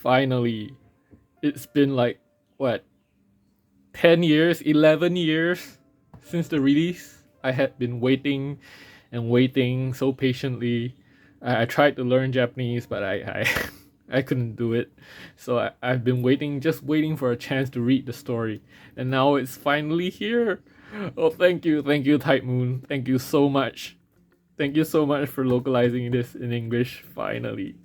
Finally, it's been like what, 10 years, 11 years since the release. I had been waiting and waiting so patiently. I tried to learn Japanese, but I couldn't do it. So I've been waiting, just waiting for a chance to read the story. And now it's finally here. Oh, thank you, Type Moon. Thank you so much. Thank you so much for localizing this in English, finally.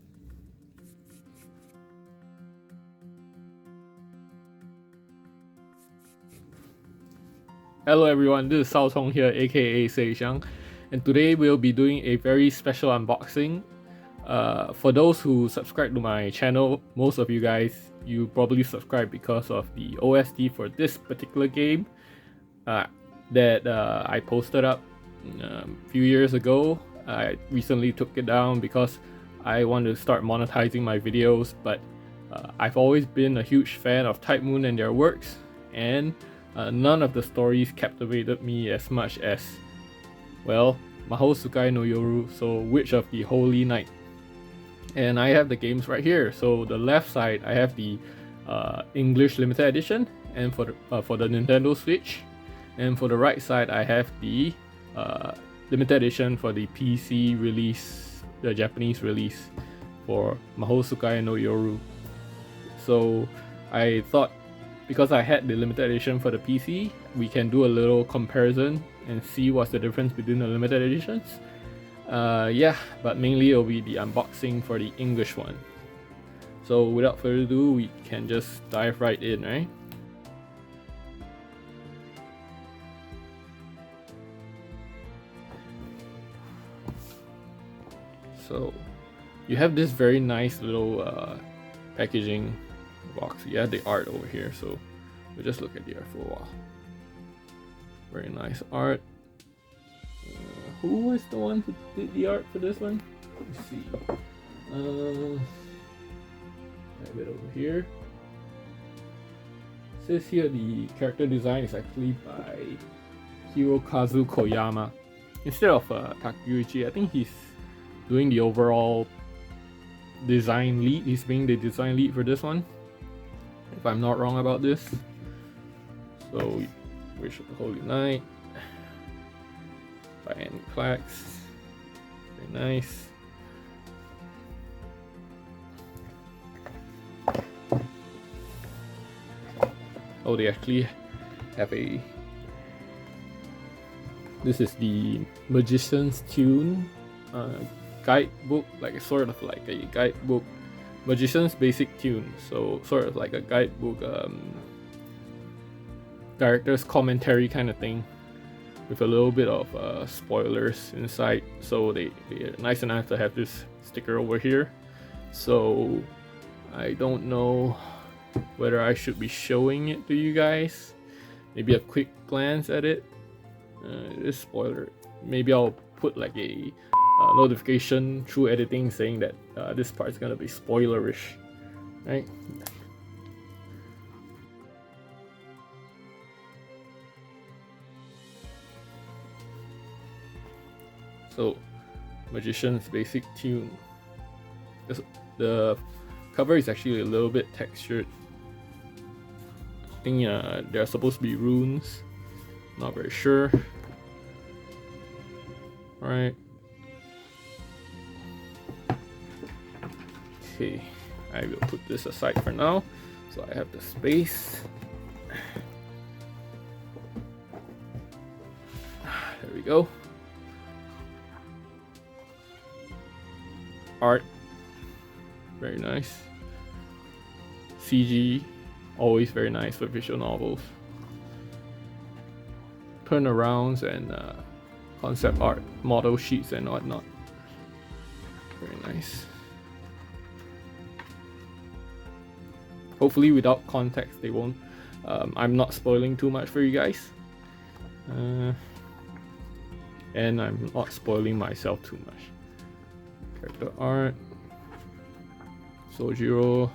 Hello everyone, this is Sao Chong here, aka Seixiang, and today we'll be doing a very special unboxing. For those who subscribe to my channel, most of you guys, you probably subscribe because of the OST for this particular game that I posted up a few years ago. I recently took it down because I wanted to start monetizing my videos, but I've always been a huge fan of Type Moon and their works, and none of the stories captivated me as much as, well, Mahōtsukai no Yoru, so Witch of the Holy Night. And I have the games right here. So the left side, I have the English limited edition, and for the Nintendo Switch, and for the right side, I have the limited edition for the PC release, the Japanese release for Mahōtsukai no Yoru. So I thought, because I had the limited edition for the PC, we can do a little comparison and see what's the difference between the limited editions. Yeah, but mainly it'll be the unboxing for the English one. So without further ado, we can just dive right in, right? So you have this very nice little packaging box. You have the art over here, so we'll just look at the art for a while. Very nice art. Who was the one who did the art for this one? Let's see. I have it over here. It says here the character design is actually by Hirokazu Koyama instead of Takeuchi. I think he's doing the overall design lead. He's being the design lead for this one, if I'm not wrong about this. So, Witch of the Holy Night by Aniplex. Very nice. Oh, they actually have a. This is the Magician's Tune guidebook, like sort of like a guidebook. Magician's Basic Tune, so sort of like a guidebook, director's commentary kind of thing, with a little bit of spoilers inside. So they're nice enough to have this sticker over here. So I don't know whether I should be showing it to you guys. Maybe a quick glance at it. This spoiler. Maybe I'll put like a notification through editing saying that this part is gonna be spoilerish, right? So, Magician's Basic Tune. The cover is actually a little bit textured. I think there are supposed to be runes. Not very sure. Alright. Okay, I will put this aside for now, so I have the space. There we go. Art, very nice. CG, always very nice for visual novels. Turnarounds and concept art, model sheets and whatnot. Very nice. Hopefully without context they won't. I'm not spoiling too much for you guys. And I'm not spoiling myself too much. Character art. Sojiro.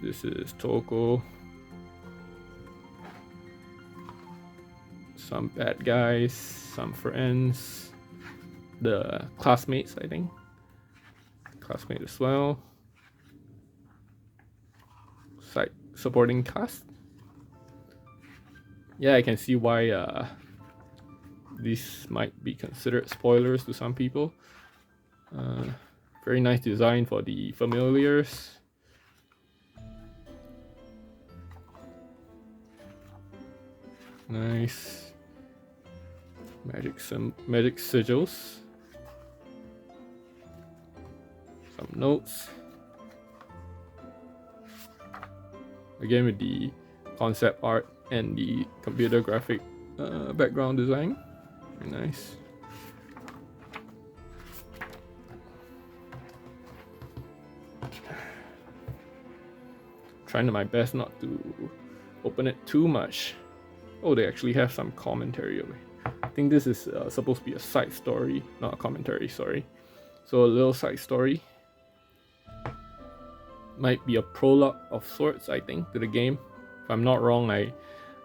This is Toko. Some bad guys, some friends. The classmates, I think. Classmate as well. like supporting cast. Yeah, I can see why these might be considered spoilers to some people. Very nice design for the familiars. Nice magic sigils. Some notes. Again with the concept art and the computer graphic background design. Very nice. Trying my best not to open it too much. Oh, they actually have some commentary over here. I think this is supposed to be a side story, not a commentary, sorry. So a little side story. Might be a prologue of sorts, I think, to the game. If I'm not wrong, I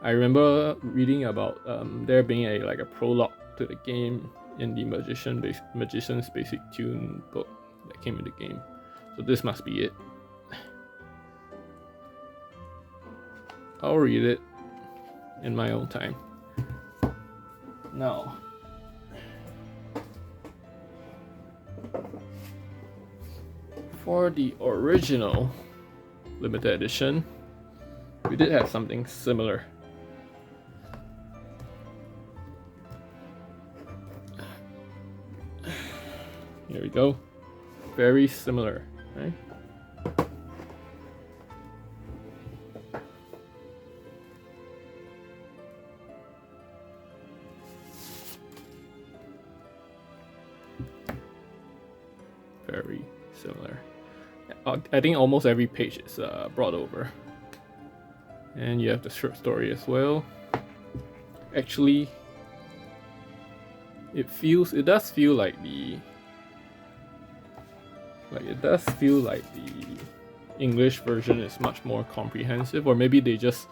remember reading about there being a prologue to the game in the Magician's Basic Tune book that came in the game. So this must be it. I'll read it in my own time. Now, for the original limited edition, we did have something similar. Here we go. Very similar, right? Very similar. I think almost every page is brought over. And you have the short story as well. Actually, it does feel like the English version is much more comprehensive, or maybe they just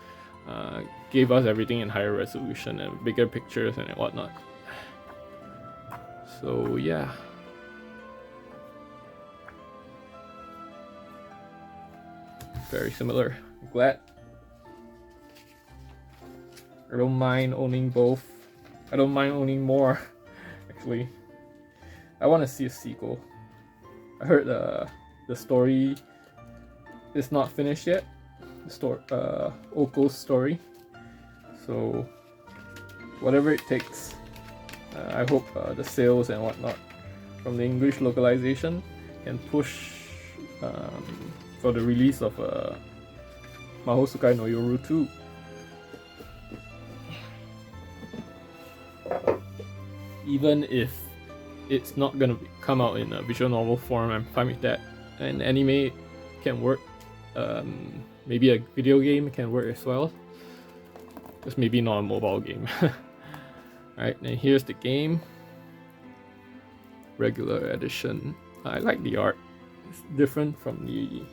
gave us everything in higher resolution and bigger pictures and whatnot. So yeah. Very similar. Glad. I don't mind owning both. I don't mind owning more, actually. I want to see a sequel. I heard the story is not finished yet. The story, Oko's story. So, whatever it takes. I hope the sales and whatnot from the English localization can push for the release of Mahōtsukai no Yoru 2. Even if it's not gonna come out in a visual novel form, I'm fine with that. And anime can work. Maybe a video game can work as well. Just maybe not a mobile game. Alright, and here's the game. Regular edition. I like the art. It's different from the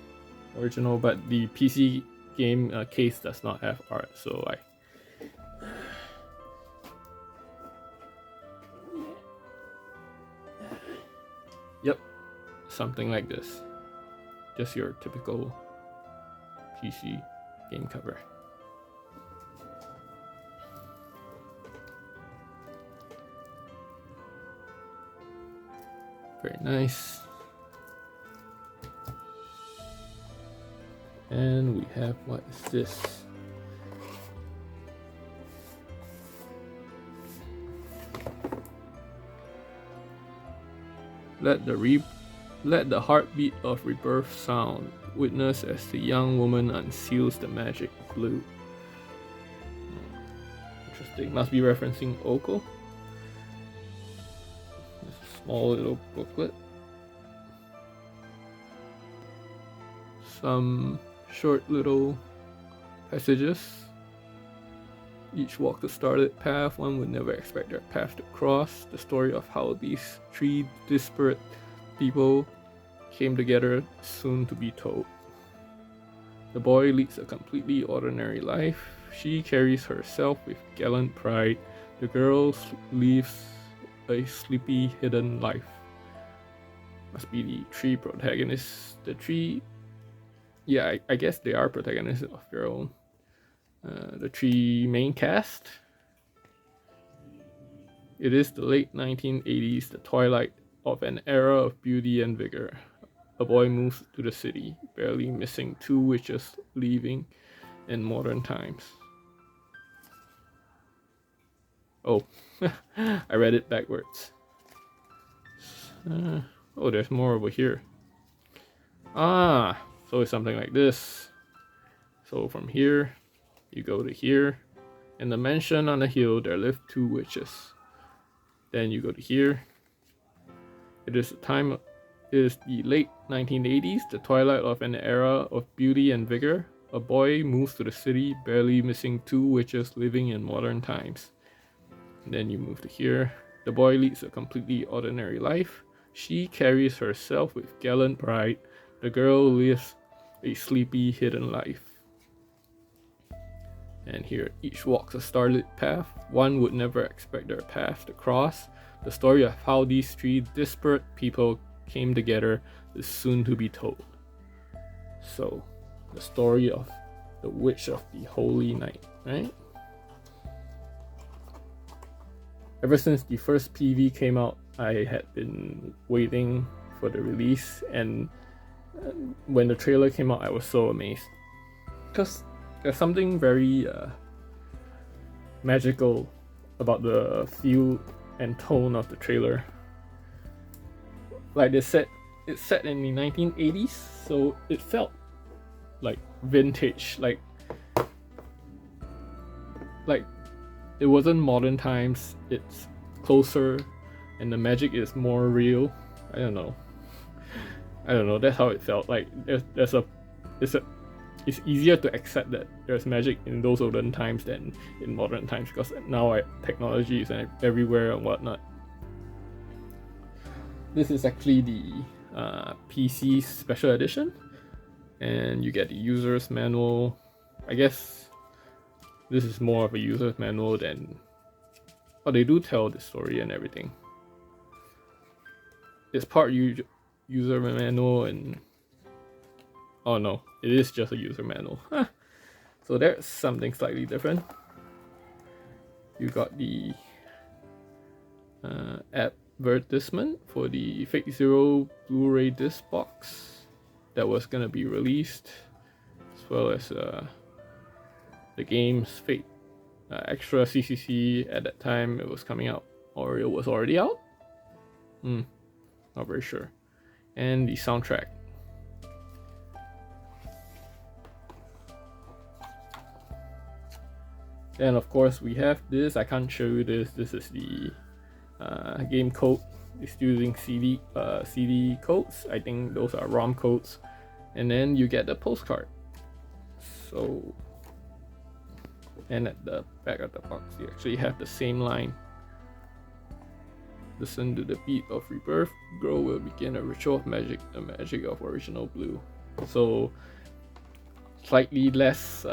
original, but the PC game case does not have art, so yep, something like this. Just your typical PC game cover. Very nice. And we have, what is this? Let the heartbeat of rebirth sound. Witness as the young woman unseals the magic blue. Interesting. Must be referencing Oko. This small little booklet. Some short little passages. Each walk the starlit path, one would never expect their path to cross. The story of how these three disparate people came together is soon to be told. The boy leads a completely ordinary life. She carries herself with gallant pride. The girl lives a sleepy, hidden life. Must be the three protagonists. The three yeah, I guess they are protagonists of their own. The three main cast. It is the late 1980s, the twilight of an era of beauty and vigor. A boy moves to the city, barely missing two witches leaving in modern times. Oh, I read it backwards. Oh, there's more over here. Ah, so it's something like this. So from here, you go to here. In the mansion on the hill, there live two witches. Then you go to here. It is the late 1980s, the twilight of an era of beauty and vigor. A boy moves to the city, barely missing two witches living in modern times. And then you move to here. The boy leads a completely ordinary life. She carries herself with gallant pride. The girl lives a sleepy, hidden life. And here, each walks a starlit path. One would never expect their path to cross. The story of how these three disparate people came together is soon to be told. So, the story of the Witch of the Holy Night, right? Ever since the first PV came out, I had been waiting for the release, and when the trailer came out, I was so amazed. Because there's something very magical about the feel and tone of the trailer. Like it's set in the 1980s, so it felt like vintage, like it wasn't modern times. It's closer, and the magic is more real. I don't know. That's how it felt. Like it's easier to accept that there's magic in those olden times than in modern times, because now technology is everywhere and whatnot. This is actually the PC special edition, and you get the user's manual. I guess this is more of a user's manual than... Oh, they do tell the story and everything. It's part user manual and... Oh no, it is just a user manual. So there's something slightly different. You got the advertisement for the Fate Zero Blu-ray disc box that was gonna be released, as well as the game's Fate extra CCC. At that time it was coming out, or it was already out? Not very sure. And the soundtrack. Then of course we have this. I can't show you this. This is the game code. It's using CD codes. I think those are ROM codes. And then you get the postcard. So, and at the back of the box you actually have the same line. Listen to the beat of rebirth. Grow will begin a ritual of magic, the magic of original blue. So slightly less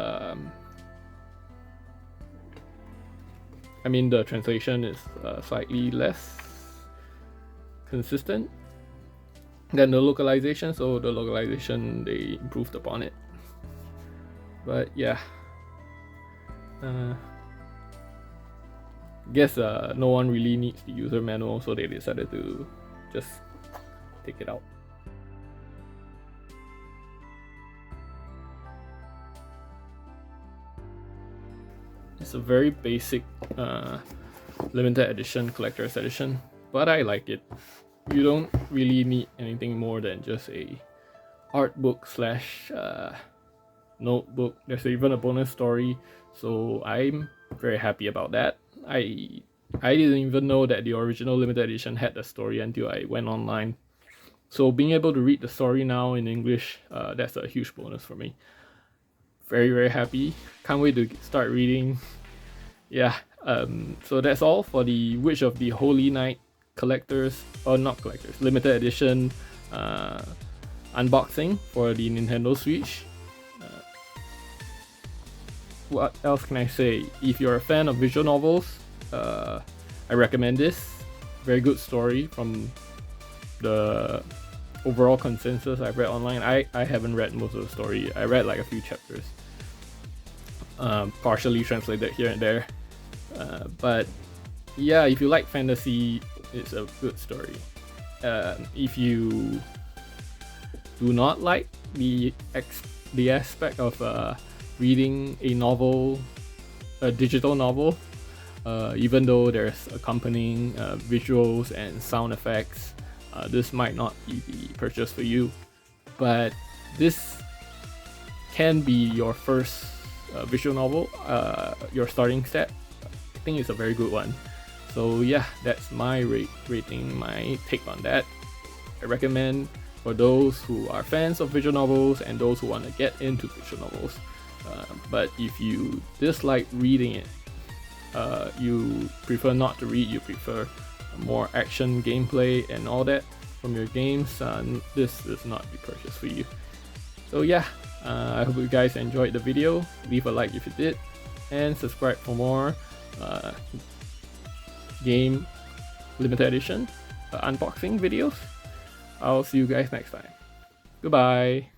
I mean, the translation is slightly less consistent than the localization, so the localization, they improved upon it. But yeah, guess no one really needs the user manual, so they decided to just take it out. It's a very basic limited edition, collector's edition, but I like it. You don't really need anything more than just a art book slash notebook. There's even a bonus story, so I'm very happy about that. I didn't even know that the original limited edition had the story until I went online. So being able to read the story now in English, that's a huge bonus for me. Very, very happy. Can't wait to start reading. Yeah, so that's all for the Witch of the Holy Night collectors, or not collectors, limited edition unboxing for the Nintendo Switch. What else can I say? If you're a fan of visual novels, I recommend this. Very good story from the overall consensus I've read online. I haven't read most of the story. I read like a few chapters, partially translated here and there. But yeah, if you like fantasy, it's a good story. If you do not like the aspect of reading a novel, a digital novel, even though there's accompanying visuals and sound effects, this might not be the purchase for you. But this can be your first visual novel, your starting set. I think it's a very good one. So yeah, that's my rating, my take on that. I recommend for those who are fans of visual novels and those who want to get into visual novels. But if you dislike reading it, you prefer not to read, you prefer more action gameplay and all that from your games, this is not the purchase for you. So yeah, I hope you guys enjoyed the video. Leave a like if you did, and subscribe for more game limited edition unboxing videos. I'll see you guys next time. Goodbye.